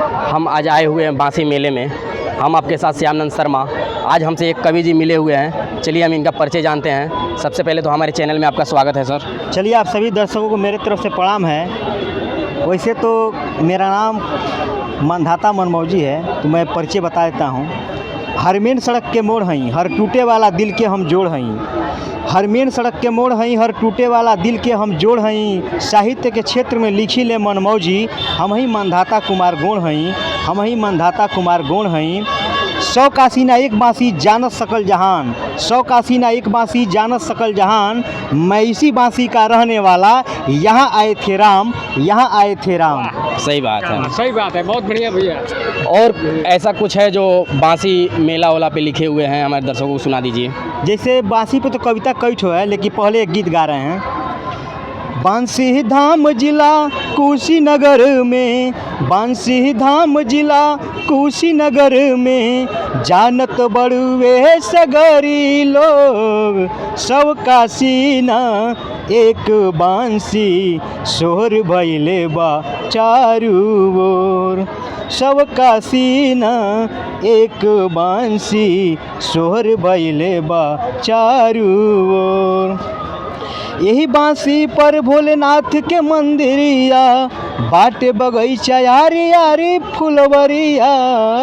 हम आज आए हुए हैं बांसी मेले में। हम आपके साथ श्यामनंद शर्मा। आज हमसे एक कवि जी मिले हुए हैं। चलिए हम इनका परिचय जानते हैं। सबसे पहले तो हमारे चैनल में आपका स्वागत है सर। चलिए, आप सभी दर्शकों को मेरे तरफ से प्रणाम है। वैसे तो मेरा नाम मानधाता मनमौजी है, तो मैं परिचय बता देता हूँ। हर मेन सड़क के मोड़ हई, हर टूटे वाला दिल के हम जोड़ हई। हर मेन सड़क के मोड़ हई, हर टूटे वाला दिल के हम जोड़ हई। साहित्य के क्षेत्र में लिखी ले मनमौजी, हम ही मानधाता कुमार गोण हई। हम ही मानधाता कुमार गोण हई। 100 काशी ना एक बांसी जानत सकल जहान, 100 काशी ना एक बांसी जानत सकल जहान। मैं इसी बांसी का रहने वाला, यहाँ आए थे राम, यहाँ आए थे राम। सही बात है, सही बात है, बहुत बढ़िया भैया। और ऐसा कुछ है जो बांसी मेला वाला पे लिखे हुए हैं, हमारे दर्शकों को सुना दीजिए। जैसे बांसी पे तो कविता कई ठो है, लेकिन पहले एक गीत गा रहे हैं। बांसी धाम जिला कुशीनगर में, बांसी धाम जिला कुशीनगर में, जानत बड़ुए सगरी लोग, सब काशी ना एक बांसी, शोर भइले बा चारू ओर। सब काशी ना एक बांसी, शोर भइले बा चारू ओर। यही बांसी पर भोलेनाथ के मंदिरिया, बाटे बगीचा यारी यारी फुलवरिया।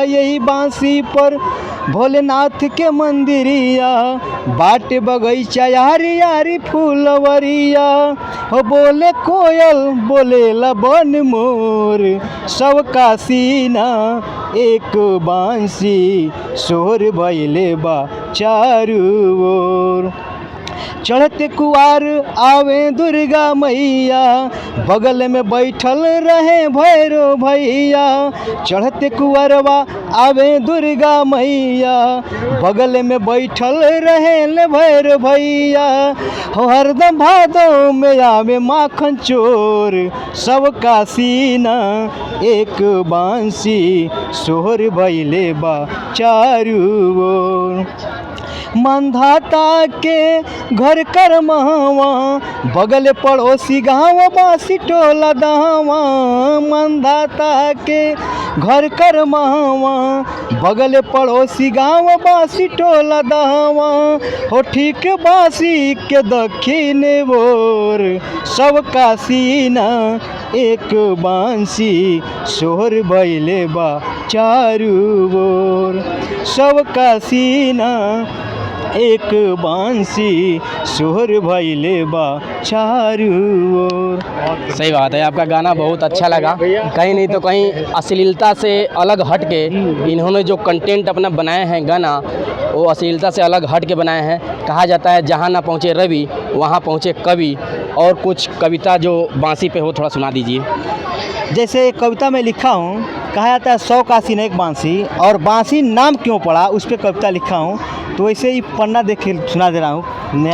यही बांसी पर भोलेनाथ के मंदिरिया, बाटे बगीचा यारी यारी फुलवरिया। हो बोले कोयल बोले लबन मोर, सब काशी ना एक बांसी, शोर भइले बा चारू ओर। चढ़ते कुआर आवे दुर्गा मैया, बगल में बैठल रहे भैरो भैया। चढ़ते कुआरवा आवे दुर्गा मैया, बगल में बैठल रहे भैरो भैया। हो हरदम भादों में आवे माखन चोर, सब काशी ना एक बांसी, शोर भइले बा चारू ओर। मानधाता के घर कर महवा, बगल पड़ोसी गाँव बांसी टोला दहवा। मानधाता के घर कर महवा, बगल पड़ोसी गाँव बांसी टोला दहवा। हो ठीक बांसी के दक्षिण ओर, सब काशी ना एक बांसी, शोर भइले बा चारू ओर। सब काशी ना एक बांसी, शोर भइले बा चारू ओर। सही बात है, आपका गाना बहुत अच्छा लगा। कहीं नहीं तो कहीं अश्लीलता से अलग हट के इन्होंने जो कंटेंट अपना बनाए हैं गाना, वो अश्लीलता से अलग हट के बनाए हैं। कहा जाता है जहाँ ना पहुँचे रवि वहाँ पहुँचे कवि। और कुछ कविता जो बांसी पे हो थोड़ा सुना दीजिए। जैसे एक कविता में लिखा हूँ, कहा जाता है 100 काशी ना एक बांसी, और बांसी नाम क्यों पड़ा उस पर कविता लिखा हूँ। तो वैसे ही पन्ना देख के सुना दे रहा हूँ।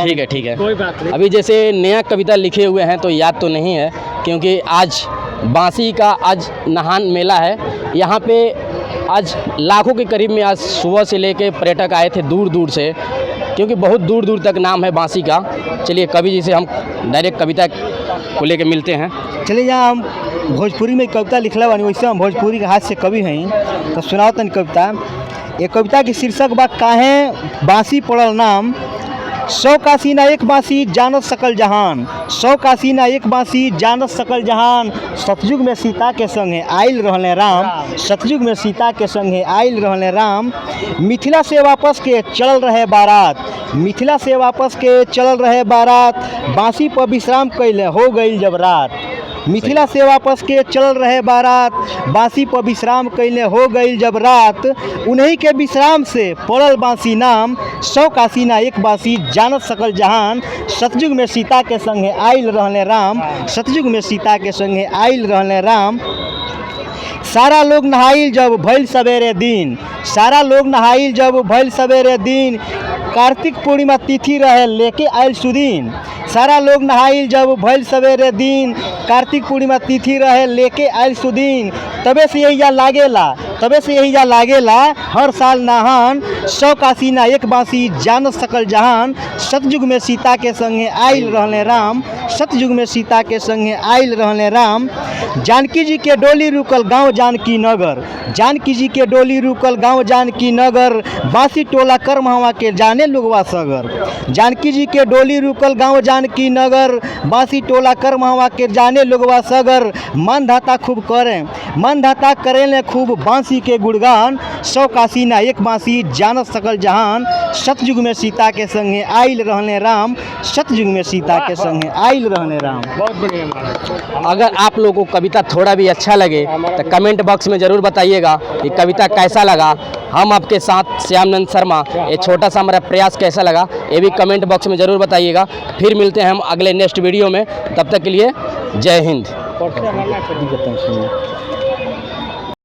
ठीक है, ठीक है, कोई बात नहीं। अभी जैसे नया कविता लिखे हुए हैं तो याद तो नहीं है, क्योंकि आज बांसी का आज नहान मेला है। यहाँ पे आज लाखों के करीब में आज सुबह से लेके पर्यटक आए थे दूर दूर से, क्योंकि बहुत दूर दूर तक नाम है बांसी का। चलिए कवि जी से हम डायरेक्ट कविता को लेके मिलते हैं। चलिए, यहाँ हम भोजपुरी में कविता लिखला बानी, वैसे हम भोजपुरी के हाथ से कवि हैं। तो सुनाओ तनी कविता। ये कविता की शीर्षक बा काहे बांसी पड़ल नाम। 100 काशी ना एक बांसी जानत सकल जहान, 100 काशी ना एक बांसी जानत सकल जहान। सतयुग में सीता के संगे आइल रहले राम, सतयुग में सीता के संगे आइल रहले राम। मिथिला से वापस के चलल रहे बारात, मिथिला से वापस के चलल रहे बारात। बांसी पर विश्राम कैले हो गई जब रात, मिथिला से वापस के चल रहे बारात। बांसी पर विश्राम कैले हो गई जब रात, उन्हीं के विश्राम से पड़ल बांसी नाम। 100 काशी ना एक बांसी जानत सकल जहान। सतयुग में सीता के संगे आइल रहले राम, सतयुग में सीता के संगे आइल रहले राम। सारा लोग नहाइल जब भइल सवेरे दिन, सारा लोग नहाइल जब भइल सवेरे दिन। कार्तिक पूर्णिमा तिथि रहे लेके आइल सुदीन, सारा लोग नहाइल जब भइल सवेरे दिन। कार्तिक पूर्णिमा तिथि रहे लेके आयल सुदीन, तबे से यही जा लागेला हर साल नहान, 100 काशी ना एक बांसी जान सकल जहान। सतयुग में सीता के संगे आयल रहले राम, सतयुग में सीता के संगे आयल रहले राम। जानकी जी के डोली रुकल गांव जानकी नगर, जानकी जी के डोली रुकल गांव जानकी नगर, बांसी टोला करमहवा के जाने लोगवा सगर। जानकी जी के डोली रुकल गांव जानकी नगर, बांसी टोला करमहवा के जाने लोगवा सगर। मन धाता खूब करें, मन धाता करें खूब बांसी के गुणगान, 100 काशी ना एक बांसी जान सकल जहान। सतयुग में सीता के संगे आयल रहने राम, सतयुग में सीता के संगे आयल रहने राम। बहुत बढ़िया। अगर आप लोगों को कविता थोड़ा भी अच्छा लगे तो कमेंट बॉक्स में ज़रूर बताइएगा कि कविता कैसा लगा। हम आपके साथ श्यामनंद शर्मा, ये छोटा सा हमारा प्रयास कैसा लगा ये भी कमेंट बॉक्स में ज़रूर बताइएगा। फिर मिलते हैं हम अगले नेक्स्ट वीडियो में, तब तक के लिए जय हिंद।